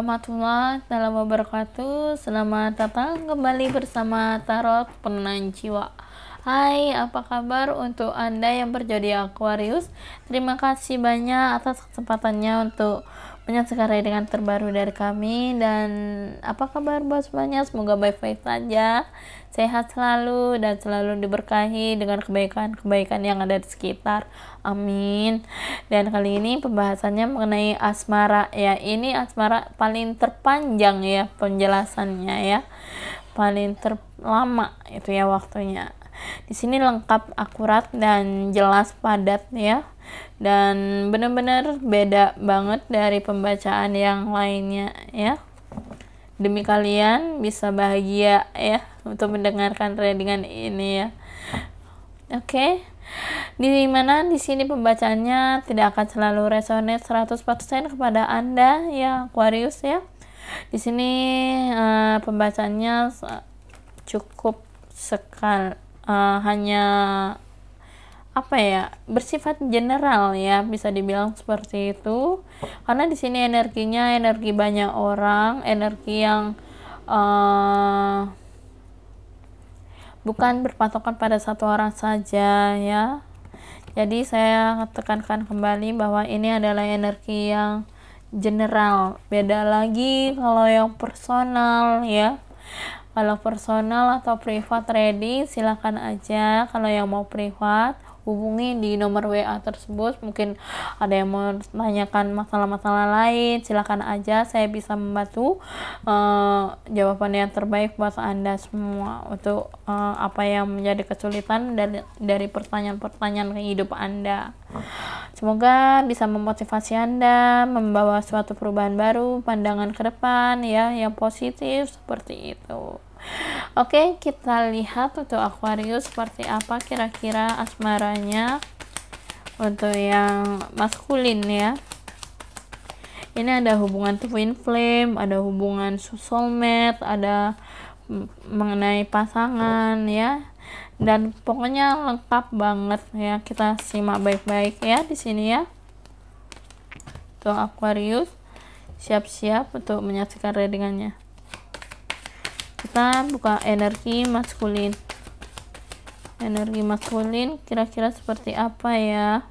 warahmatullahi wabarakatuh. Selamat datang kembali bersama Tarot Penenang Jiwa. Hai, apa kabar untuk Anda yang berzodiak Aquarius? Terima kasih banyak atas kesempatannya untuk menyaksikan readingan terbaru dari kami. Dan apa kabar buat semuanya? Semoga baik-baik saja, sehat selalu, dan selalu diberkahi dengan kebaikan-kebaikan yang ada di sekitar. Amin. Dan kali ini pembahasannya mengenai asmara ya. Ini asmara paling terpanjang ya penjelasannya ya. Paling terlama itu ya waktunya. Di sini lengkap, akurat, dan jelas, padat ya. Dan benar-benar beda banget dari pembacaan yang lainnya ya. Demi kalian bisa bahagia ya untuk mendengarkan readingan ini ya. Oke. Di mana di sini pembacaannya tidak akan selalu resonate 100% kepada Anda ya Aquarius ya. Di sini pembacaannya cukup hanya bersifat general ya, bisa dibilang seperti itu. Karena di sini energinya energi banyak orang, energi yang bukan berpatokan pada satu orang saja ya. Jadi saya tekankan kembali bahwa ini adalah energi yang general. Beda lagi kalau yang personal ya. Kalau personal atau privat reading silakan aja. Kalau yang mau privat hubungi di nomor WA tersebut. Mungkin ada yang mau tanyakan masalah-masalah lain, silakan aja, saya bisa membantu jawaban yang terbaik buat Anda semua untuk apa yang menjadi kesulitan dari pertanyaan-pertanyaan kehidupan Anda. Semoga bisa memotivasi Anda, membawa suatu perubahan baru, pandangan ke depan ya yang positif seperti itu. Oke, kita lihat untuk Aquarius seperti apa kira-kira asmaranya untuk yang maskulin ya. Ini ada hubungan twin flame, ada hubungan soulmate, ada mengenai pasangan ya. Dan pokoknya lengkap banget ya. Kita simak baik-baik ya di sini ya. Untuk Aquarius, siap-siap untuk menyaksikan readingannya. Kita buka energi maskulin. Energi maskulin kira-kira seperti apa ya?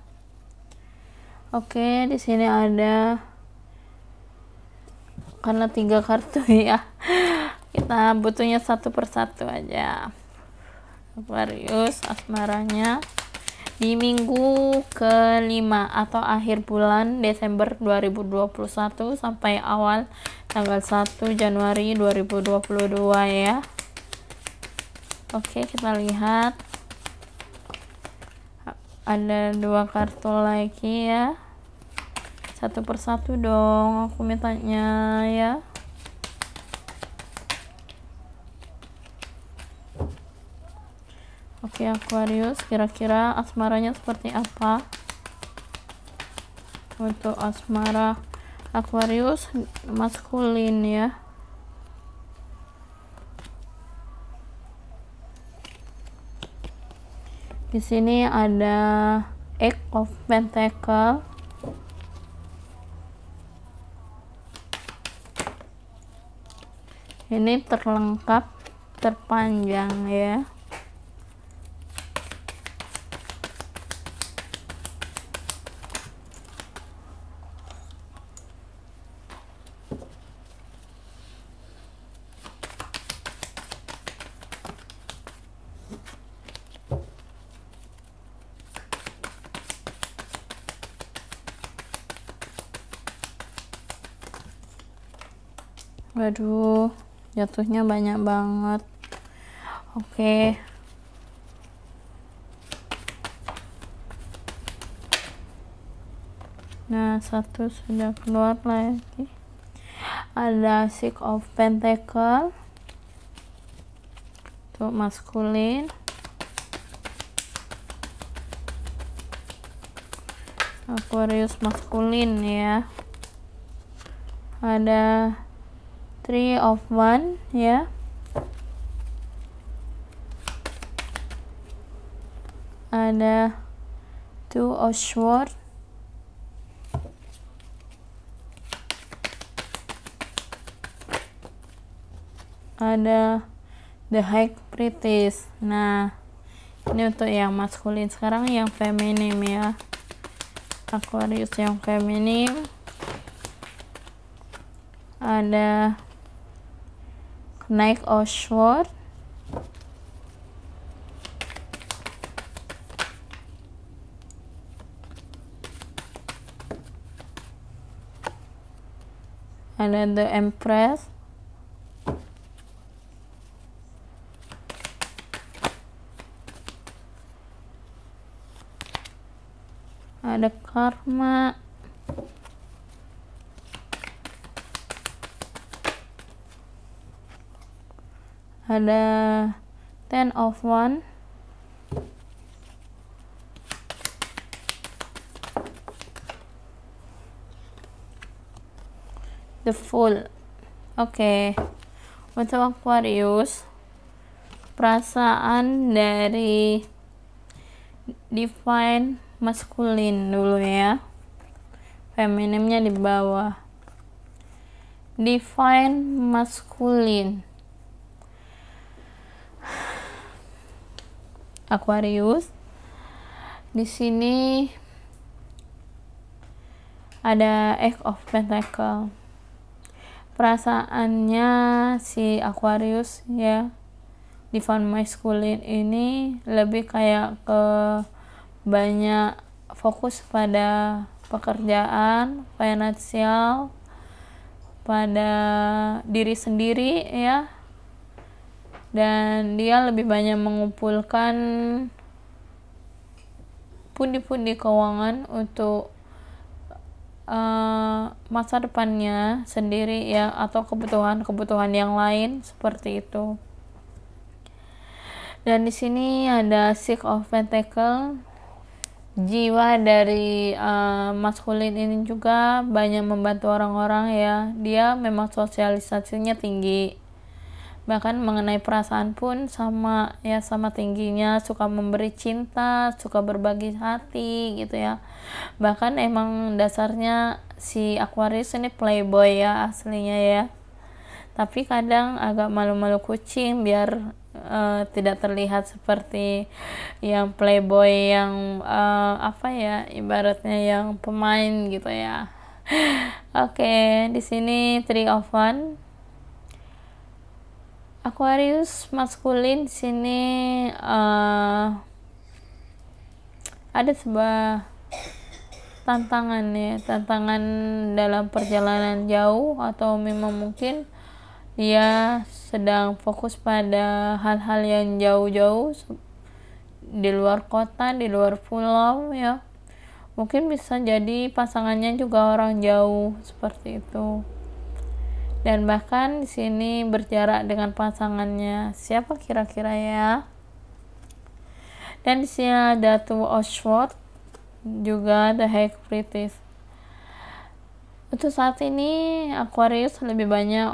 Oke, di sini ada karena 3 kartu ya. Kita butuhnya satu persatu aja. Aquarius asmaranya di minggu ke-5 atau akhir bulan Desember 2021 sampai awal tanggal 1 Januari 2022 ya. Oke, kita lihat ada 2 kartu lagi ya. Satu persatu dong aku mintanya ya. Oke, Aquarius, kira-kira asmaranya seperti apa? Untuk asmara Aquarius maskulin ya. Di sini ada Eight of Pentacles. Ini terlengkap, terpanjang ya. Waduh, jatuhnya banyak banget. Oke. Nah, satu sudah keluar lagi. Ada Six of Pentacles untuk maskulin. Aquarius maskulin ya. Ada Three of Wands ya. Ada Two of Swords. ada the high priestess. Nah, ini untuk yang maskulin. Sekarang yang feminim ya. Aquarius yang feminim ada Knight of Swords, ada the Empress, ada Karma, ada Ten of Wands, the Fool. Oke. Untuk Aquarius, perasaan dari divine maskulin dulu ya, feminimnya di bawah. Divine maskulin Aquarius, di sini ada Eight of Pentacles. Perasaannya si Aquarius ya, divine maskulin ini lebih kayak ke banyak fokus pada pekerjaan, finansial, pada diri sendiri ya, dan dia lebih banyak mengumpulkan pundi-pundi keuangan untuk masa depannya sendiri ya, atau kebutuhan-kebutuhan yang lain seperti itu. Dan di sini ada Six of Pentacles. Jiwa dari maskulin ini juga banyak membantu orang-orang ya. Dia memang sosialisasinya tinggi, bahkan mengenai perasaan pun sama ya, sama tingginya, suka memberi cinta, suka berbagi hati gitu ya. Bahkan emang dasarnya si Aquarius ini playboy ya aslinya ya, tapi kadang agak malu-malu kucing biar tidak terlihat seperti yang playboy yang apa ya, ibaratnya yang pemain gitu ya. Oke, di sini Three of Wands. Aquarius maskulin di sini ada sebuah tantangan ya, tantangan dalam perjalanan jauh, atau memang mungkin dia sedang fokus pada hal-hal yang jauh-jauh di luar kota, di luar pulau ya. Mungkin bisa jadi pasangannya juga orang jauh seperti itu. Dan bahkan di sini berjarak dengan pasangannya. Siapa kira-kira ya? Dan di sini ada Two of Swords, juga the High Priestess. Untuk saat ini Aquarius lebih banyak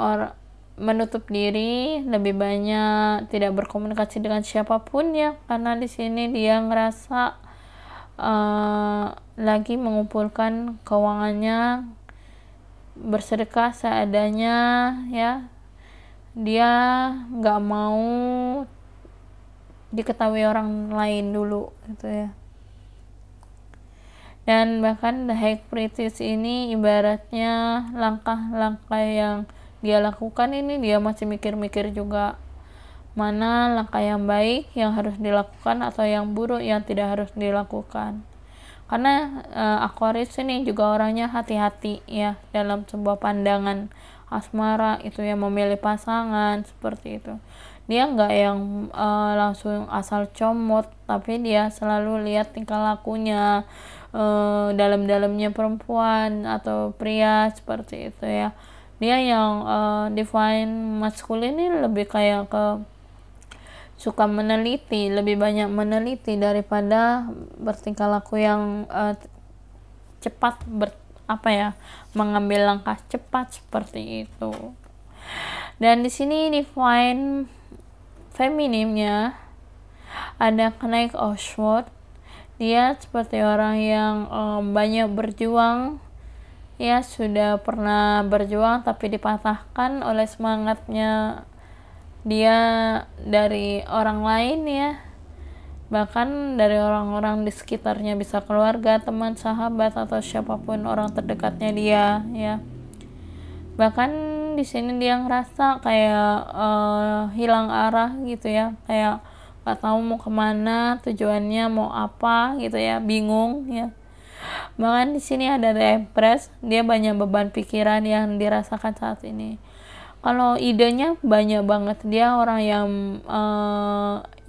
menutup diri, lebih banyak tidak berkomunikasi dengan siapapun ya, karena di sini dia ngerasa lagi mengumpulkan keuangannya, bersedekah seadanya ya. Dia nggak mau diketahui orang lain dulu gitu ya. Dan bahkan the High Priestess ini ibaratnya langkah-langkah yang dia lakukan ini, dia masih mikir-mikir juga mana langkah yang baik yang harus dilakukan atau yang buruk yang tidak harus dilakukan. Karena Aquarius ini juga orangnya hati-hati ya dalam sebuah pandangan asmara itu ya, memilih pasangan seperti itu. Dia nggak yang langsung asal comot, tapi dia selalu lihat tingkah lakunya, dalam-dalamnya perempuan atau pria seperti itu ya. Dia yang divine masculine ini lebih kayak ke suka meneliti, lebih banyak meneliti daripada bertingkah laku yang cepat, mengambil langkah cepat seperti itu. Dan di sini divine feminimnya ada Knight of Swords. Dia seperti orang yang banyak berjuang ya, sudah pernah berjuang tapi dipatahkan oleh semangatnya dia dari orang lain ya, bahkan dari orang-orang di sekitarnya, bisa keluarga, teman, sahabat, atau siapapun orang terdekatnya dia ya. Bahkan di sini dia ngerasa kayak hilang arah gitu ya, kayak gak tahu mau kemana, tujuannya mau apa gitu ya, bingung ya. Bahkan di sini ada depres, dia banyak beban pikiran yang dirasakan saat ini. Kalau idenya banyak banget, dia orang yang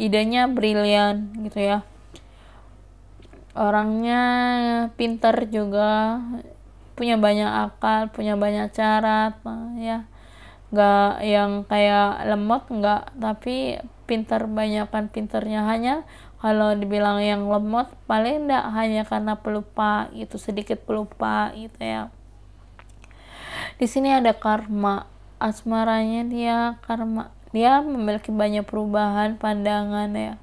idenya brilian gitu ya, orangnya pinter juga, punya banyak akal, punya banyak cara ya, nggak yang kayak lemot nggak, tapi pinter, banyakan pinternya. Hanya kalau dibilang yang lemot paling enggak hanya karena pelupa gitu, sedikit pelupa gitu ya. Di sini ada karma, asmaranya dia karma, dia memiliki banyak perubahan pandangan ya,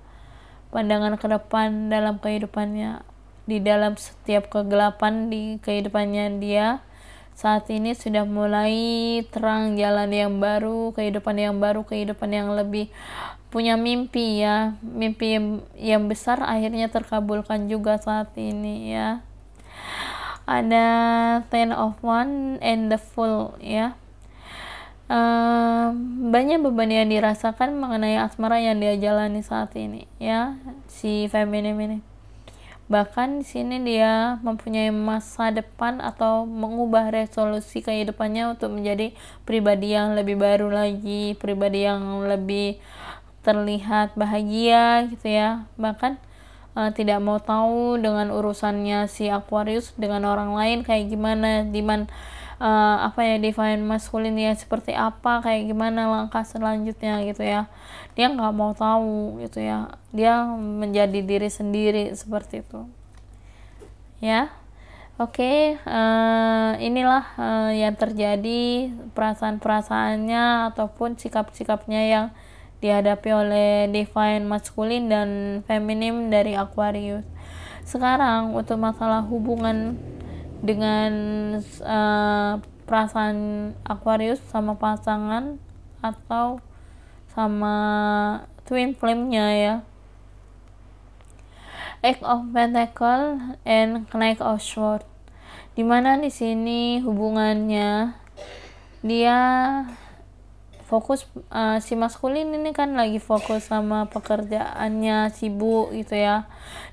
pandangan ke depan dalam kehidupannya, di dalam setiap kegelapan di kehidupannya dia saat ini sudah mulai terang jalan yang baru, kehidupan yang baru, kehidupan yang lebih punya mimpi ya, mimpi yang besar akhirnya terkabulkan juga saat ini ya. Ada Ten of One and the Fool ya. Banyak beban yang dirasakan mengenai asmara yang dia jalani saat ini ya, si feminim ini. Bahkan di sini dia mempunyai masa depan atau mengubah resolusi kehidupannya untuk menjadi pribadi yang lebih baru lagi, pribadi yang lebih terlihat bahagia gitu ya. Bahkan tidak mau tahu dengan urusannya si Aquarius dengan orang lain kayak gimana, divine masculine ya seperti apa, kayak gimana langkah selanjutnya gitu ya. Dia nggak mau tahu gitu ya, dia menjadi diri sendiri seperti itu ya. Oke, inilah yang terjadi, perasaan-perasaannya ataupun sikap-sikapnya yang dihadapi oleh divine masculine dan feminim dari Aquarius. Sekarang untuk masalah hubungan dengan perasaan Aquarius sama pasangan atau sama twin flame-nya ya. Eight of Pentacle and Knight of Swords. Dimana di sini hubungannya dia fokus, si maskulin ini kan lagi fokus sama pekerjaannya, sibuk gitu ya.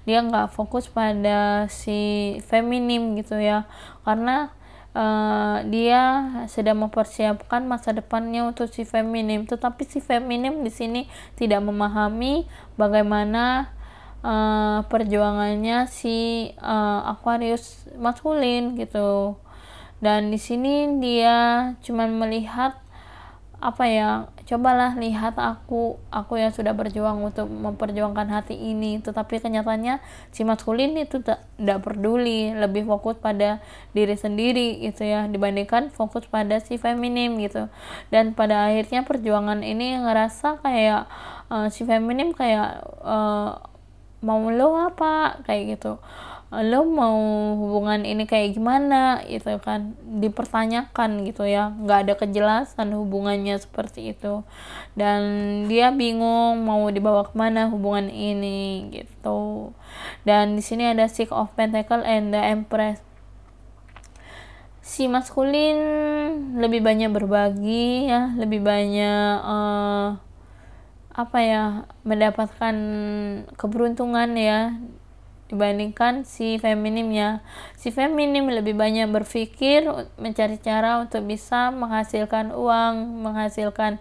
Dia nggak fokus pada si feminim gitu ya, karena dia sedang mempersiapkan masa depannya untuk si feminim. Tetapi si feminim di sini tidak memahami bagaimana perjuangannya si Aquarius maskulin gitu. Dan di sini dia cuman melihat cobalah lihat aku yang sudah berjuang untuk memperjuangkan hati ini. Tetapi kenyataannya si maskulin itu tidak peduli, lebih fokus pada diri sendiri gitu ya, dibandingkan fokus pada si feminim gitu. Dan pada akhirnya perjuangan ini ngerasa kayak si feminim kayak mau lo apa kayak gitu, lo mau hubungan ini kayak gimana itu kan dipertanyakan gitu ya, nggak ada kejelasan hubungannya seperti itu, dan dia bingung mau dibawa kemana hubungan ini gitu. Dan di sini ada Six of Pentacle and the Empress. Si maskulin lebih banyak berbagi ya, lebih banyak mendapatkan keberuntungan ya, dibandingkan si feminimnya. Si feminim lebih banyak berpikir mencari cara untuk bisa menghasilkan uang, menghasilkan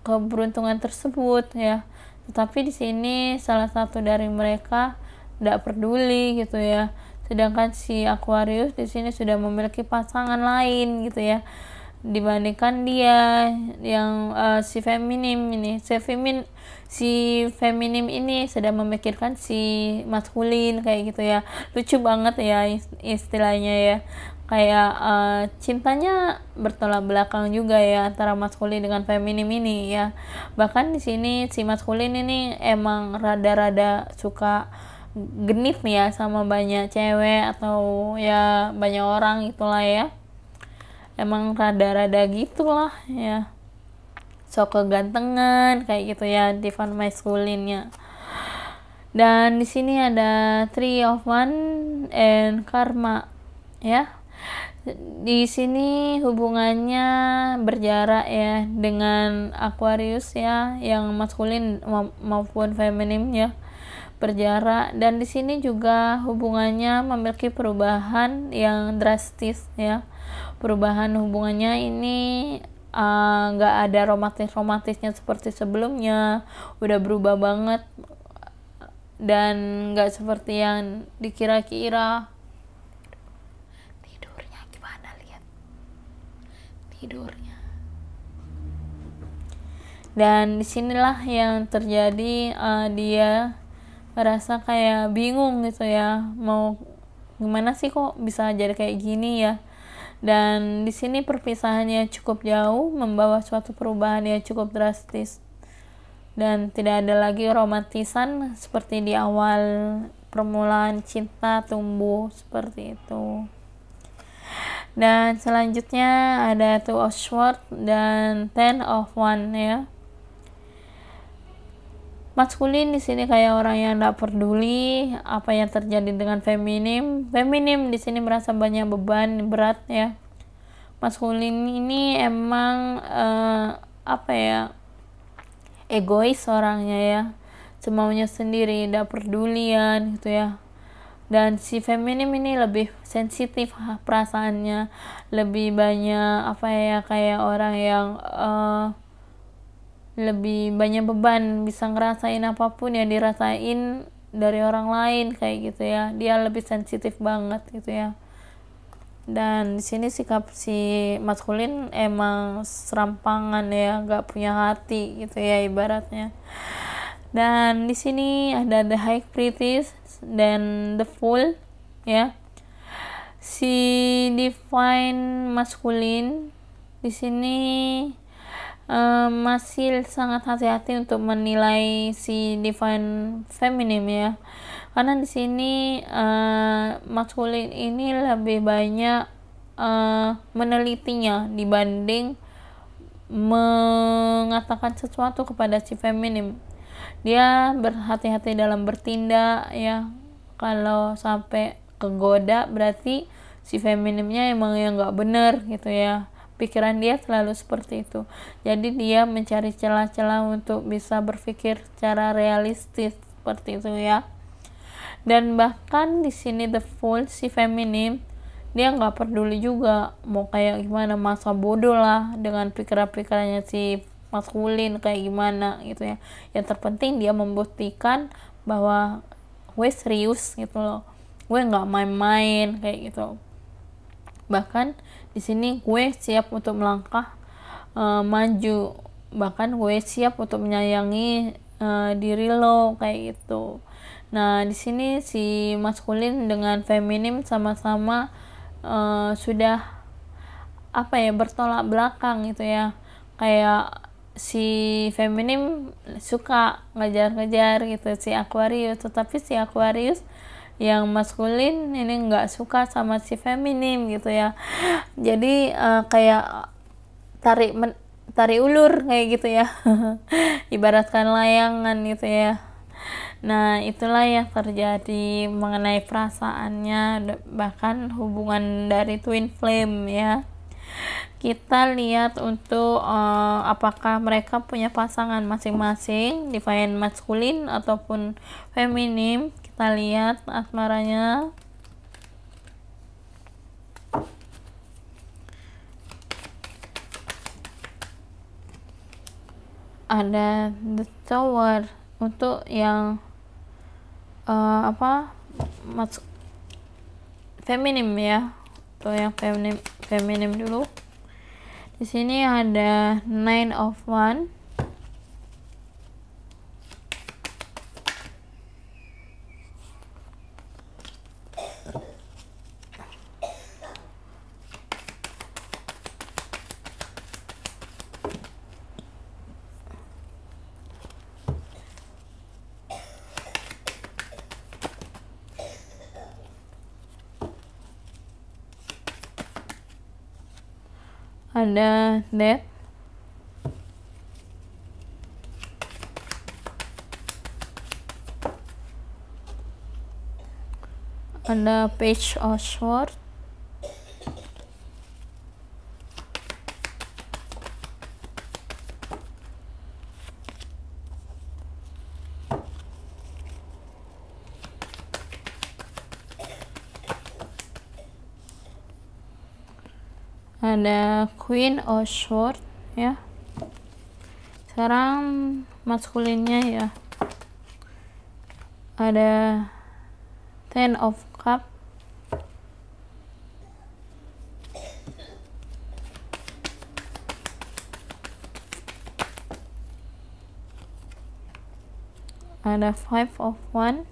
keberuntungan tersebut ya. Tetapi di sini salah satu dari mereka tidak peduli gitu ya. Sedangkan si Aquarius di sini sudah memiliki pasangan lain gitu ya, dibandingkan dia yang si feminim ini. Si feminim ini sedang memikirkan si maskulin kayak gitu ya. Lucu banget ya istilahnya ya, kayak cintanya bertolak belakang juga ya antara maskulin dengan feminim ini ya. Bahkan di sini si maskulin ini emang rada-rada suka genit ya sama banyak cewek atau ya banyak orang itulah ya, emang rada-rada gitulah ya. sok kegantengan kayak gitu ya, divine masculine-nya. Dan di sini ada Three of Wands and Karma ya. Di sini hubungannya berjarak ya dengan Aquarius ya, yang maskulin maupun feminim ya, berjarak. Dan di sini juga hubungannya memiliki perubahan yang drastis ya. Perubahan hubungannya ini nggak ada romantisnya seperti sebelumnya, udah berubah banget dan nggak seperti yang dikira-kira. Tidurnya gimana, lihat tidurnya. Dan disinilah yang terjadi, dia merasa kayak bingung gitu ya, mau gimana sih kok bisa jadi kayak gini ya. Dan di sini perpisahannya cukup jauh, membawa suatu perubahan yang cukup drastis. Dan tidak ada lagi romantisan seperti di awal permulaan cinta tumbuh seperti itu. Dan selanjutnya ada Two of Swords dan Ten of Wands ya. Maskulin di sini kayak orang yang tidak peduli apa yang terjadi dengan feminim. Feminim di sini merasa banyak beban berat ya. Maskulin ini emang egois orangnya ya, semaunya sendiri, tidak pedulian gitu ya. Dan si feminim ini lebih sensitif perasaannya, lebih banyak kayak orang yang lebih banyak beban, bisa ngerasain apapun yang dirasain dari orang lain kayak gitu ya. Dia lebih sensitif banget gitu ya. Dan di sini sikap si maskulin emang serampangan ya, nggak punya hati gitu ya ibaratnya. Dan di sini ada the High Priestess dan the Fool ya. Si divine maskulin di sini masih sangat hati-hati untuk menilai si divine feminim ya, karena di sini maskulin ini lebih banyak menelitinya dibanding mengatakan sesuatu kepada si feminim. Dia berhati-hati dalam bertindak ya, kalau sampai kegoda berarti si feminimnya emang yang nggak bener gitu ya. Pikiran dia selalu seperti itu. Jadi dia mencari celah-celah untuk bisa berpikir secara realistis seperti itu ya. Dan bahkan di sini the Fool, si feminim, dia nggak peduli juga mau kayak gimana, masa bodoh lah dengan pikiran-pikirannya si maskulin kayak gimana gitu ya. Yang terpenting dia membuktikan bahwa gue serius gitu loh, gue nggak main-main kayak gitu. Bahkan di sini gue siap untuk melangkah maju, bahkan gue siap untuk menyayangi diri lo kayak gitu. Nah di sini si maskulin dengan feminim sama-sama sudah bertolak belakang gitu ya. Kayak si feminim suka ngejar-ngejar gitu si Aquarius, tetapi si Aquarius yang maskulin ini nggak suka sama si feminim gitu ya. Jadi kayak tarik ulur kayak gitu ya. Ibaratkan layangan gitu ya. Nah itulah yang terjadi mengenai perasaannya, bahkan hubungan dari twin flame ya. Kita lihat untuk apakah mereka punya pasangan masing-masing, divine maskulin ataupun feminim. Kita lihat asmaranya. Ada the Tower untuk yang feminim ya. Untuk yang feminim dulu. Di sini ada Nine of Wands. Ada Death. ada Page of Swords, ada Queen of Swords ya. Sekarang maskulinnya ya, ada Ten of Cup, ada Five of Wands,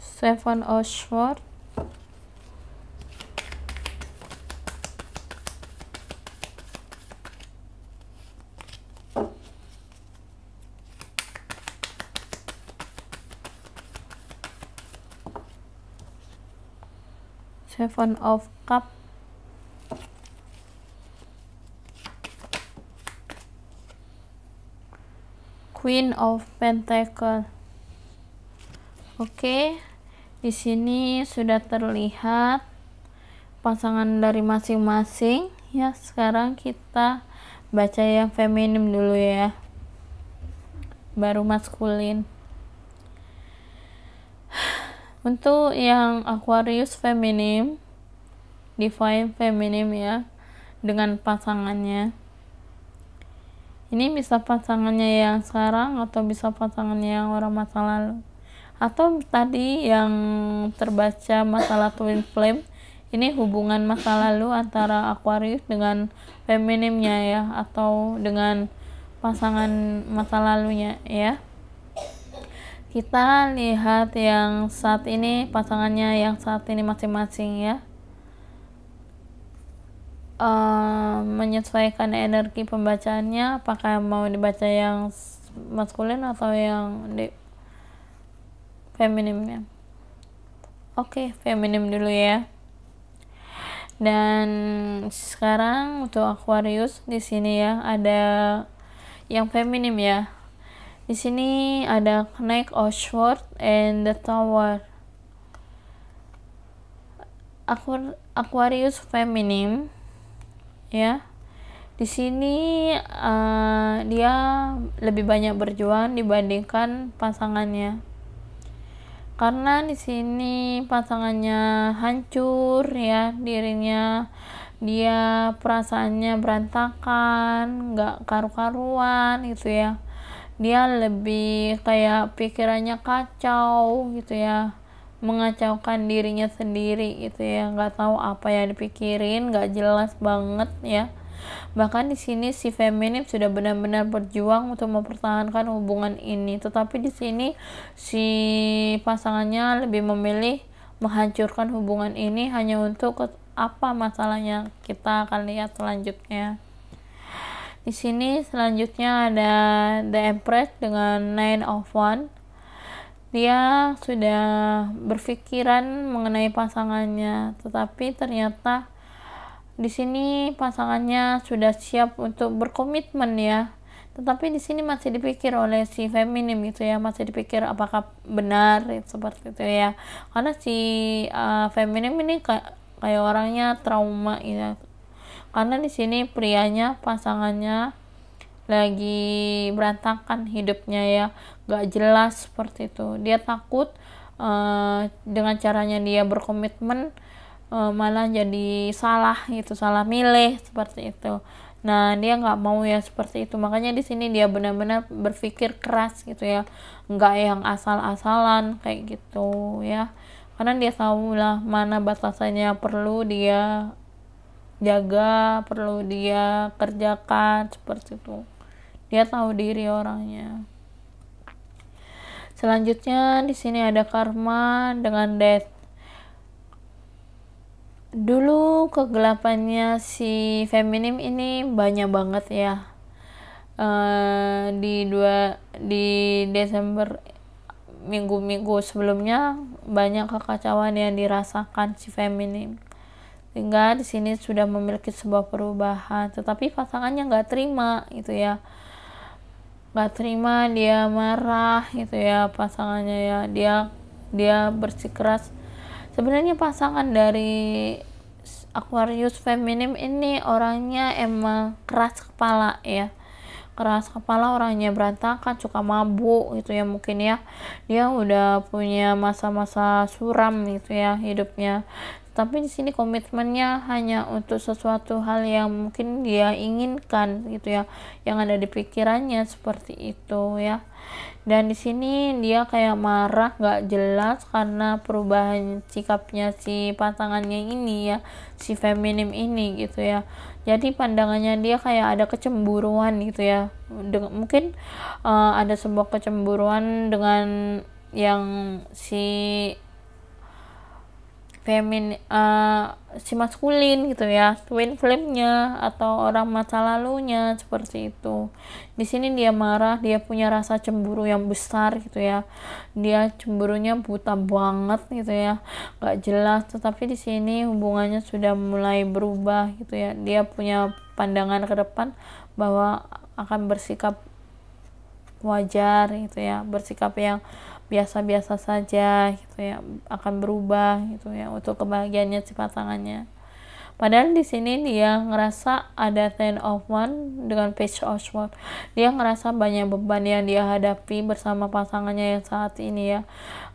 Seven of Swords, Seven of Cup, Queen of Pentacles. Oke, di sini sudah terlihat pasangan dari masing-masing ya. Sekarang kita baca yang feminim dulu ya, baru maskulin. Untuk yang Aquarius feminim, Divine feminim ya, dengan pasangannya. Ini bisa pasangannya yang sekarang atau bisa pasangannya yang orang masa lalu. Atau tadi yang terbaca masalah twin flame, ini hubungan masa lalu antara Aquarius dengan feminimnya ya, atau dengan pasangan masa lalunya ya. Kita lihat yang saat ini, pasangannya yang saat ini masing-masing ya. Menyesuaikan energi pembacaannya, apakah mau dibaca yang maskulin atau yang feminimnya. Oke, feminim dulu ya. Dan sekarang untuk Aquarius di sini ya, ada yang feminim ya. Di sini ada Knight of Swords and the Tower. Aquarius feminim ya. Di sini dia lebih banyak berjuang dibandingkan pasangannya. Karena di sini pasangannya hancur ya dirinya, dia perasaannya berantakan, nggak karu-karuan gitu ya. Dia lebih kayak pikirannya kacau gitu ya, mengacaukan dirinya sendiri gitu ya, nggak tahu apa yang dipikirin, nggak jelas banget ya. Bahkan di sini si feminim sudah benar-benar berjuang untuk mempertahankan hubungan ini, tetapi di sini si pasangannya lebih memilih menghancurkan hubungan ini hanya untuk apa masalahnya. Kita akan lihat selanjutnya. Di sini selanjutnya ada The Empress dengan Nine of Wands. Dia sudah berpikiran mengenai pasangannya, tetapi ternyata di sini pasangannya sudah siap untuk berkomitmen ya. Tetapi di sini masih dipikir oleh si feminim gitu ya, masih dipikir apakah benar seperti itu ya. Karena si feminim ini kayak orangnya trauma ya. Karena di sini prianya, pasangannya lagi berantakan hidupnya ya, gak jelas seperti itu. Dia takut dengan caranya dia berkomitmen malah jadi salah gitu, salah milih seperti itu. Nah dia nggak mau ya seperti itu. Makanya di sini dia benar-benar berpikir keras gitu ya, nggak yang asal-asalan kayak gitu ya. Karena dia tahu lah mana batasannya perlu dia jaga, perlu dia kerjakan seperti itu. Dia tahu diri orangnya. Selanjutnya di sini ada Karma dengan Death. Dulu kegelapannya si feminim ini banyak banget ya. Di Desember, minggu-minggu sebelumnya banyak kekacauan yang dirasakan si feminim. Sehingga di sini sudah memiliki sebuah perubahan, tetapi pasangannya nggak terima gitu ya. nggak terima, dia marah gitu ya pasangannya ya, dia bersikeras. Sebenarnya pasangan dari Aquarius feminim ini orangnya emang keras kepala ya, keras kepala, orangnya berantakan, suka mabuk gitu ya, mungkin ya dia udah punya masa-masa suram gitu ya hidupnya. Tapi di sini komitmennya hanya untuk sesuatu hal yang mungkin dia inginkan gitu ya, yang ada di pikirannya seperti itu ya. Dan di sini dia kayak marah nggak jelas karena perubahan sikapnya si pasangannya ini ya, si feminim ini gitu ya. Jadi pandangannya dia kayak ada kecemburuan gitu ya, mungkin ada sebuah kecemburuan dengan yang si si maskulin gitu ya, twin flame-nya atau orang masa lalunya seperti itu. Di sini dia marah, dia punya rasa cemburu yang besar gitu ya, dia cemburunya buta banget gitu ya, nggak jelas. Tetapi di sini hubungannya sudah mulai berubah gitu ya, dia punya pandangan ke depan bahwa akan bersikap wajar gitu ya, bersikap yang biasa-biasa saja gitu ya, akan berubah gitu ya untuk kebahagiaannya si pasangannya. Padahal di sini dia ngerasa ada Ten of Wands dengan Page of Swords. Dia ngerasa banyak beban yang dia hadapi bersama pasangannya yang saat ini ya.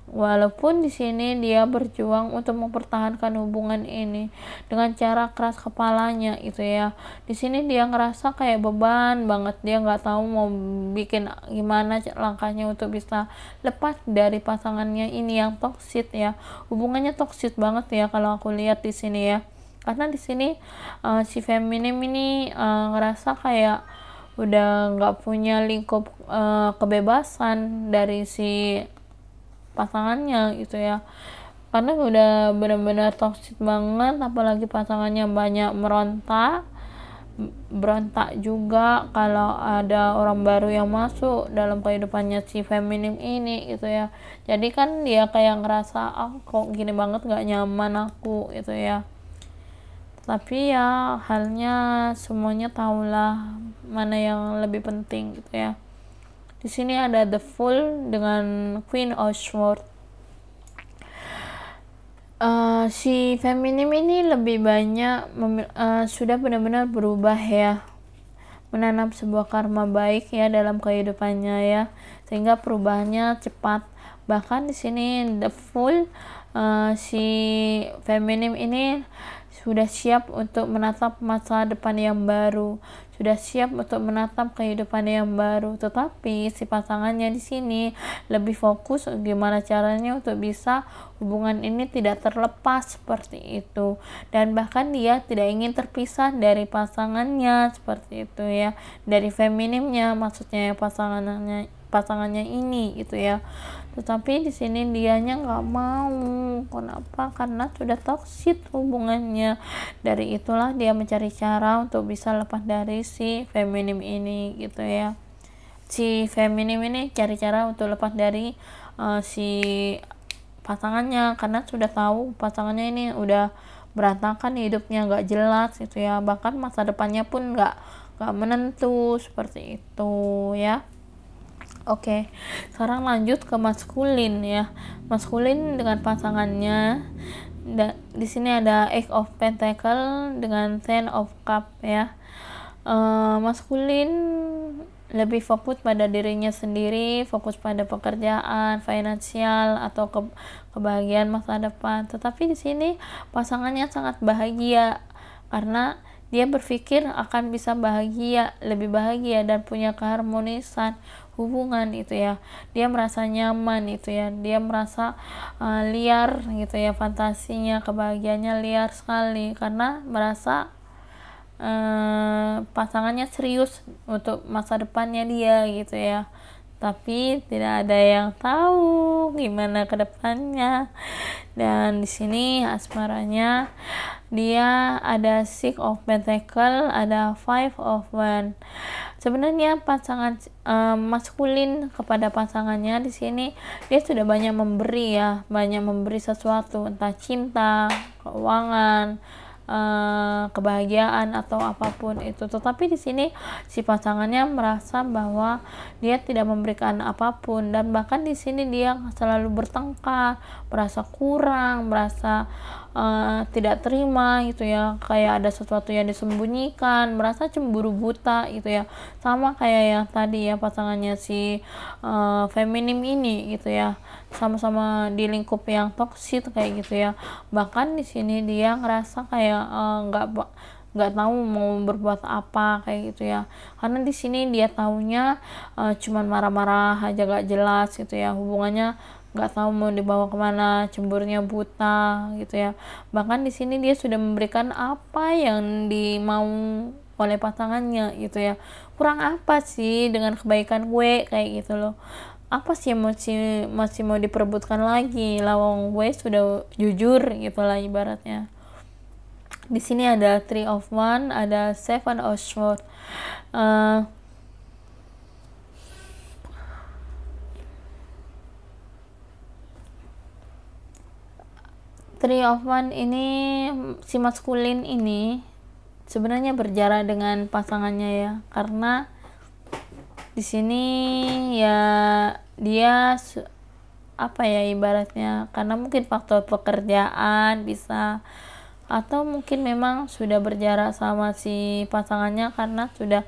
Walaupun di sini dia berjuang untuk mempertahankan hubungan ini dengan cara keras kepalanya gitu ya. Di sini dia ngerasa kayak beban banget, dia nggak tahu mau bikin gimana langkahnya untuk bisa lepas dari pasangannya ini yang toksik ya. Hubungannya toksik banget ya kalau aku lihat di sini ya. Karena di sini si feminim ini ngerasa kayak udah nggak punya lingkup kebebasan dari si pasangannya gitu ya, karena udah benar-benar toksik banget. Apalagi pasangannya banyak berontak juga kalau ada orang baru yang masuk dalam kehidupannya si feminim ini gitu ya. Jadi kan dia kayak ngerasa kok gini banget, gak nyaman aku gitu ya. Tapi ya halnya semuanya tahulah mana yang lebih penting gitu ya. Di sini ada The Fool dengan Queen of Swords. Si feminim ini lebih banyak sudah benar-benar berubah ya, menanam sebuah karma baik ya dalam kehidupannya ya, sehingga perubahannya cepat. Bahkan di sini The Fool, si feminim ini sudah siap untuk menatap masa depan yang baru, sudah siap untuk menatap kehidupan yang baru. Tetapi si pasangannya di sini lebih fokus gimana caranya untuk bisa hubungan ini tidak terlepas seperti itu, dan bahkan dia tidak ingin terpisah dari pasangannya seperti itu ya, dari feminimnya maksudnya pasangannya ini gitu ya. Tetapi di sini dianya nggak mau. Kenapa? Karena sudah toksik hubungannya. Dari itulah dia mencari cara untuk bisa lepas dari si feminim ini gitu ya. Si feminim ini cari cara untuk lepas dari si pasangannya, karena sudah tahu pasangannya ini udah berantakan hidupnya, nggak jelas gitu ya, bahkan masa depannya pun nggak menentu seperti itu ya. Oke, sekarang lanjut ke maskulin ya. Maskulin dengan pasangannya. Di sini ada Eight of Pentacle dengan Ten of Cup ya. Maskulin lebih fokus pada dirinya sendiri, fokus pada pekerjaan, finansial atau kebahagiaan masa depan. Tetapi di sini pasangannya sangat bahagia karena dia berpikir akan bisa bahagia, lebih bahagia dan punya keharmonisan hubungan itu ya. Dia merasa nyaman itu ya, dia merasa liar gitu ya, fantasinya, kebahagiaannya liar sekali karena merasa pasangannya serius untuk masa depannya dia gitu ya. Tapi tidak ada yang tahu gimana ke depannya. Dan di sini asmaranya dia ada Six of Pentacle, ada Five of Wands. Sebenarnya pasangan maskulin kepada pasangannya di sini dia sudah banyak memberi ya, banyak memberi sesuatu, entah cinta, keuangan, kebahagiaan atau apapun itu. Tetapi di sini si pasangannya merasa bahwa dia tidak memberikan apapun, dan bahkan di sini dia selalu bertengkar, merasa kurang, merasa tidak terima gitu ya, kayak ada sesuatu yang disembunyikan, merasa cemburu buta gitu ya, sama kayak yang tadi ya, pasangannya si feminim ini gitu ya, sama-sama di lingkup yang toksik kayak gitu ya. Bahkan di sini dia ngerasa kayak nggak tahu mau berbuat apa kayak gitu ya, karena di sini dia taunya cuman marah-marah aja, gak jelas gitu ya, hubungannya nggak tahu mau dibawa kemana, cemburunya buta gitu ya. Bahkan di sini dia sudah memberikan apa yang dimau oleh pasangannya gitu ya, kurang apa sih dengan kebaikan gue kayak gitu loh, apa sih yang masih mau diperebutkan lagi, lawang gue sudah jujur gitulah ibaratnya. Di sini ada Three of Wands, ada Seven of Swords. Three of Wands ini, si maskulin ini sebenarnya berjarak dengan pasangannya ya, karena di sini ya dia apa ya ibaratnya, karena mungkin faktor pekerjaan bisa, atau mungkin memang sudah berjarak sama si pasangannya karena sudah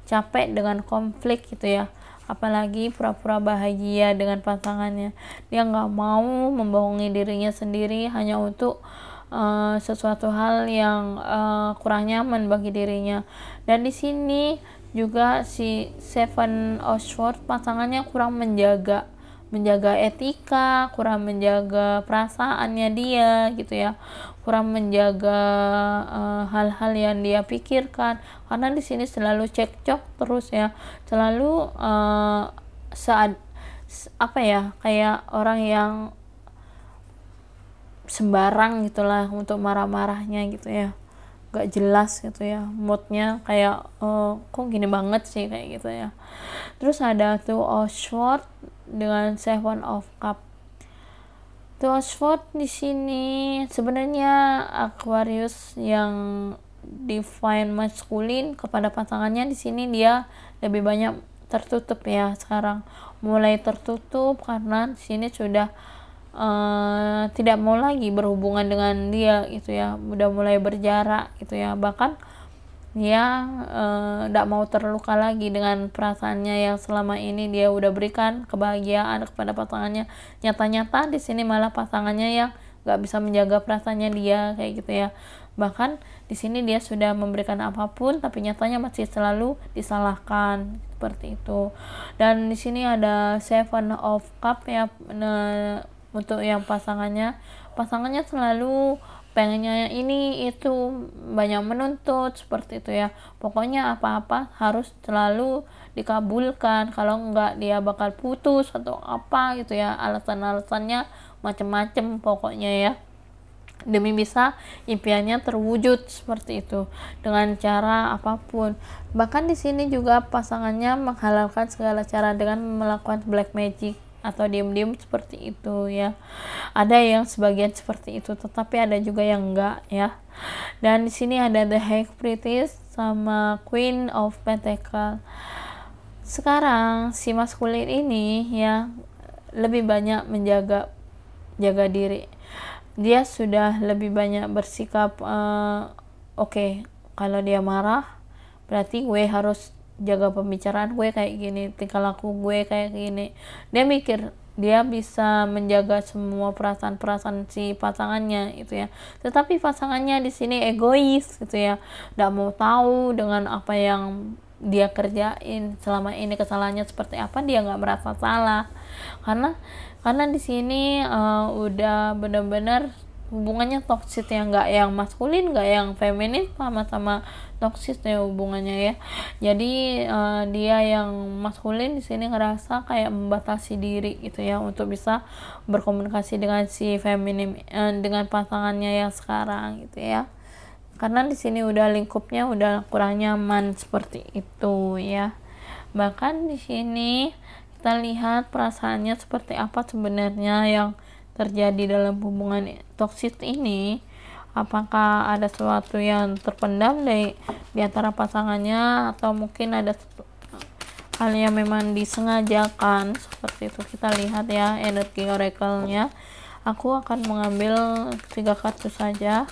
capek dengan konflik gitu ya, apalagi pura-pura bahagia dengan pasangannya. Dia nggak mau membohongi dirinya sendiri hanya untuk sesuatu hal yang kurang nyaman bagi dirinya. Dan di sini juga si Seven of Swords, pasangannya kurang menjaga etika, kurang menjaga perasaannya dia gitu ya, kurang menjaga hal-hal yang dia pikirkan, karena di sini selalu cekcok terus ya, selalu saat apa ya, kayak orang yang sembarang gitulah untuk marah-marahnya gitu ya, gak jelas gitu ya, moodnya kayak kok gini banget sih kayak gitu ya. Terus ada Two of Swords dengan Seven of Cups. Two of Swords di sini sebenarnya Aquarius yang divine maskulin kepada pasangannya, di sini dia lebih banyak tertutup ya sekarang, mulai tertutup karena di sini sudah tidak mau lagi berhubungan dengan dia gitu ya, udah mulai berjarak gitu ya. Bahkan dia tidak mau terluka lagi dengan perasaannya yang selama ini dia udah berikan kebahagiaan kepada pasangannya. Nyata-nyata di sini malah pasangannya yang nggak bisa menjaga perasaannya dia kayak gitu ya. Bahkan di sini dia sudah memberikan apapun tapi nyatanya masih selalu disalahkan seperti itu. Dan di sini ada Seven of Cups ya, untuk yang pasangannya selalu pengennya ini itu, banyak menuntut seperti itu ya. Pokoknya apa-apa harus selalu dikabulkan, kalau enggak dia bakal putus atau apa gitu ya, alasan-alasannya macam-macam pokoknya ya, demi bisa impiannya terwujud seperti itu dengan cara apapun. Bahkan di sini juga pasangannya menghalalkan segala cara dengan melakukan black magic atau diam-diam seperti itu ya. Ada yang sebagian seperti itu, tetapi ada juga yang enggak ya. Dan di sini ada The High Priestess sama Queen of Pentacles. Sekarang si maskulin ini ya lebih banyak menjaga diri. Dia sudah lebih banyak bersikap oke, kalau dia marah berarti gue harus jaga pembicaraan gue kayak gini, tingkah laku gue kayak gini. Dia mikir dia bisa menjaga semua perasaan si pasangannya itu ya, tetapi pasangannya di sini egois gitu ya, nggak mau tahu dengan apa yang dia kerjain selama ini, kesalahannya seperti apa, dia nggak merasa salah karena di sini udah benar-benar hubungannya toksik ya, nggak yang maskulin nggak yang feminin, sama-sama toksis ya hubungannya ya. Jadi dia yang maskulin di sini ngerasa kayak membatasi diri gitu ya untuk bisa berkomunikasi dengan si feminim, dengan pasangannya yang sekarang gitu ya, karena di sini udah lingkupnya udah kurang nyaman seperti itu ya. Bahkan di sini kita lihat perasaannya seperti apa sebenarnya yang terjadi dalam hubungan toksik ini. apakah ada sesuatu yang terpendam di antara pasangannya, atau mungkin ada hal yang memang disengajakan. Seperti itu, kita lihat ya energi oracle-nya. Aku akan mengambil 3 kartu saja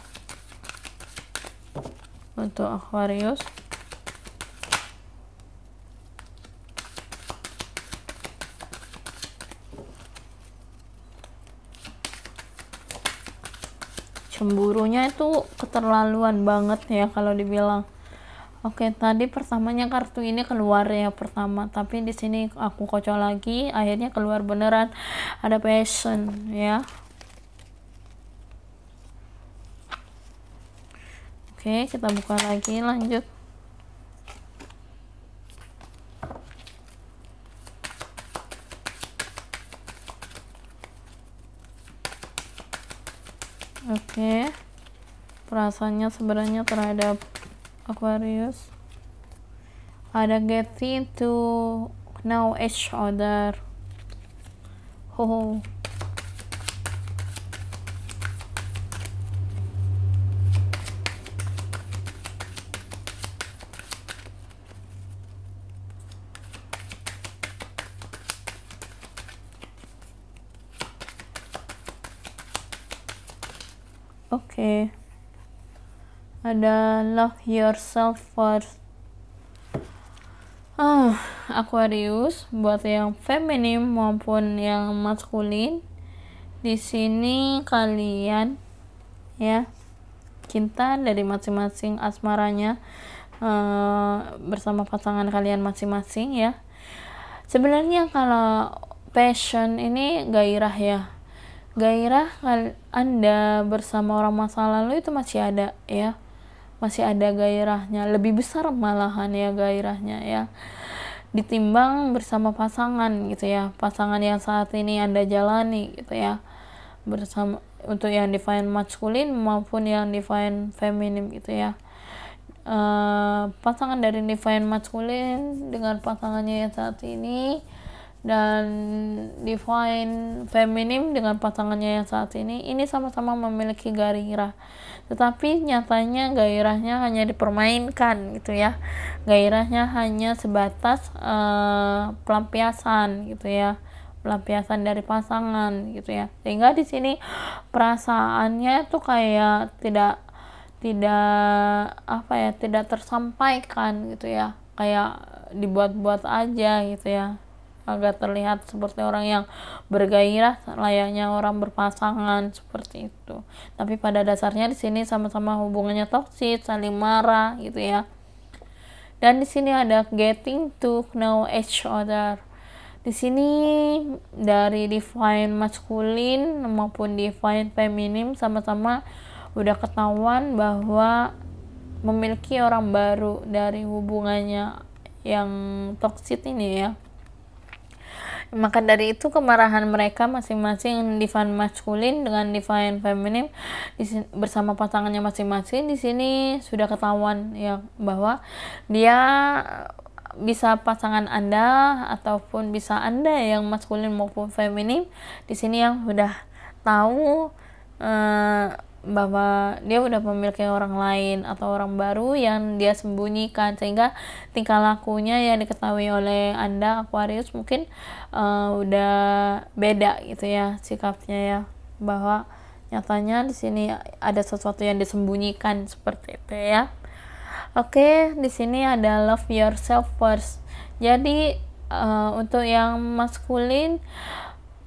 untuk Aquarius. Cemburunya itu keterlaluan banget ya kalau dibilang. Oke, tadi pertamanya kartu ini keluar ya pertama, tapi di sini aku kocok lagi, akhirnya keluar beneran ada passion ya. Oke, kita buka lagi, lanjut. Oke, perasaannya sebenarnya terhadap Aquarius ada getting to know each other. Oke. Ada love yourself first. Aquarius, buat yang feminim maupun yang maskulin, di sini kalian ya, cinta dari masing-masing asmaranya bersama pasangan kalian masing-masing ya. Sebenarnya kalau passion ini gairah ya, gairah Anda bersama orang masa lalu itu masih ada ya, masih ada gairahnya, lebih besar malahan ya gairahnya ya, ditimbang bersama pasangan gitu ya, pasangan yang saat ini Anda jalani gitu ya, bersama untuk yang divine maskulin maupun yang divine feminim gitu ya. Pasangan dari divine maskulin dengan pasangannya yang saat ini, dan divine feminim dengan pasangannya yang saat ini sama-sama memiliki gairah, tetapi nyatanya gairahnya hanya dipermainkan gitu ya, gairahnya hanya sebatas pelampiasan gitu ya, pelampiasan dari pasangan gitu ya, sehingga di sini perasaannya tuh kayak tidak tersampaikan gitu ya, kayak dibuat-buat aja gitu ya, agak terlihat seperti orang yang bergairah layaknya orang berpasangan seperti itu, tapi pada dasarnya di sini sama-sama hubungannya toksik, saling marah gitu ya. Dan di sini ada getting to know each other. Di sini dari divine maskulin maupun divine feminim sama-sama udah ketahuan bahwa memiliki orang baru dari hubungannya yang toksik ini ya. Maka dari itu kemarahan mereka masing-masing divine maskulin dengan divine feminim bersama pasangannya masing-masing di sini sudah ketahuan ya, bahwa dia bisa pasangan Anda ataupun bisa Anda yang maskulin maupun feminim di sini yang sudah tahu bahwa dia udah memiliki orang lain atau orang baru yang dia sembunyikan, sehingga tingkah lakunya yang diketahui oleh Anda Aquarius mungkin udah beda gitu ya sikapnya ya, bahwa nyatanya di sini ada sesuatu yang disembunyikan seperti itu ya. Oke, di sini ada love yourself first. Jadi untuk yang maskulin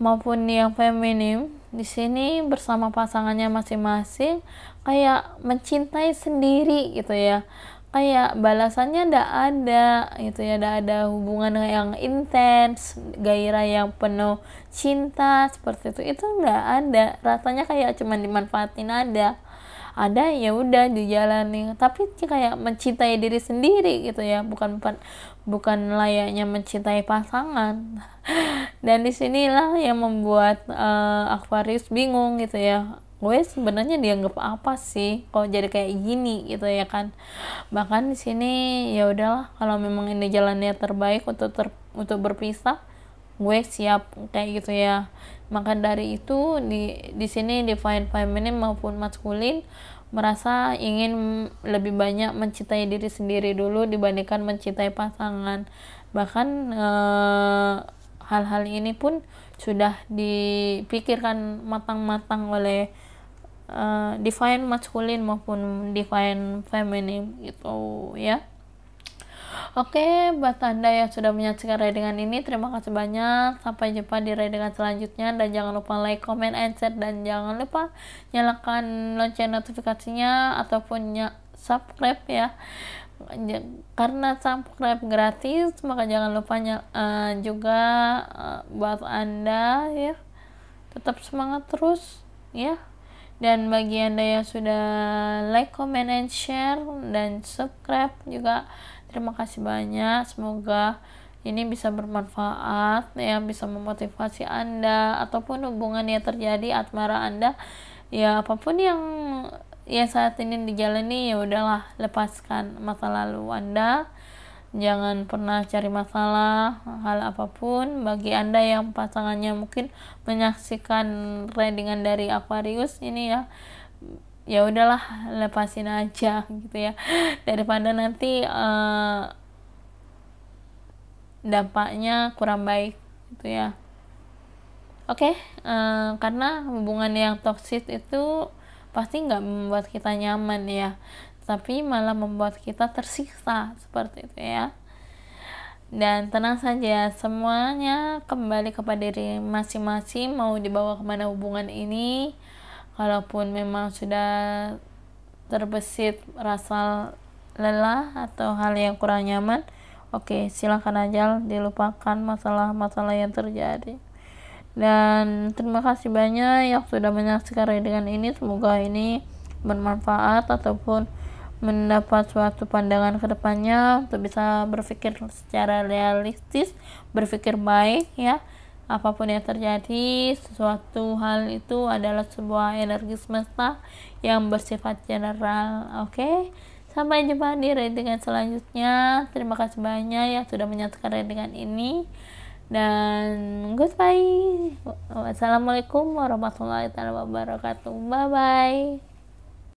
maupun yang feminim di sini bersama pasangannya masing-masing kayak mencintai sendiri gitu ya, kayak balasannya ndak ada gitu ya, ndak ada hubungan yang intens, gairah yang penuh cinta seperti itu ndak ada, rasanya kayak cuman dimanfaatin ada ya udah dijalani, tapi kayak mencintai diri sendiri gitu ya, bukan layaknya mencintai pasangan. Dan disinilah yang membuat Aquarius bingung gitu ya, gue sebenarnya dianggap apa sih kok jadi kayak gini gitu ya kan. Bahkan di sini ya udahlah, kalau memang ini jalannya terbaik untuk berpisah, gue siap kayak gitu ya. Maka dari itu di sini divine feminine maupun maskulin merasa ingin lebih banyak mencintai diri sendiri dulu dibandingkan mencintai pasangan. Bahkan hal-hal ini pun sudah dipikirkan matang-matang oleh divine maskulin maupun divine feminine gitu ya. Oke, buat Anda yang sudah menyaksikan readingan ini, terima kasih banyak. Sampai jumpa di readingan selanjutnya. Dan jangan lupa like, comment, and share. Dan jangan lupa nyalakan lonceng notifikasinya ataupun subscribe ya. Karena subscribe gratis, maka jangan lupa juga buat Anda ya. Tetap semangat terus ya. Dan bagi Anda yang sudah like, comment, and share dan subscribe juga, terima kasih banyak. Semoga ini bisa bermanfaat ya, bisa memotivasi Anda ataupun hubungan yang terjadi, asmara Anda ya, apapun yang saat ini dijalani, ya udahlah, lepaskan masa lalu Anda. Jangan pernah cari masalah hal apapun. Bagi Anda yang pasangannya mungkin menyaksikan readingan dari Aquarius ini ya udahlah, lepasin aja gitu ya, daripada nanti dampaknya kurang baik gitu ya. Oke, karena hubungan yang toksik itu pasti nggak membuat kita nyaman ya, tapi malah membuat kita tersiksa seperti itu ya. Dan tenang saja, semuanya kembali kepada diri masing-masing mau dibawa kemana hubungan ini. Kalaupun memang sudah terbesit rasa lelah atau hal yang kurang nyaman, oke, silakan aja dilupakan masalah-masalah yang terjadi. Dan terima kasih banyak yang sudah menyaksikan readingan ini. Semoga ini bermanfaat ataupun mendapat suatu pandangan ke depannya untuk bisa berpikir secara realistis, berpikir baik ya. Apapun yang terjadi, sesuatu hal itu adalah sebuah energi semesta yang bersifat general. Oke, sampai jumpa di readingan selanjutnya. Terima kasih banyak yang sudah menyaksikan readingan ini, dan goodbye. Wassalamualaikum warahmatullahi wabarakatuh. Bye bye.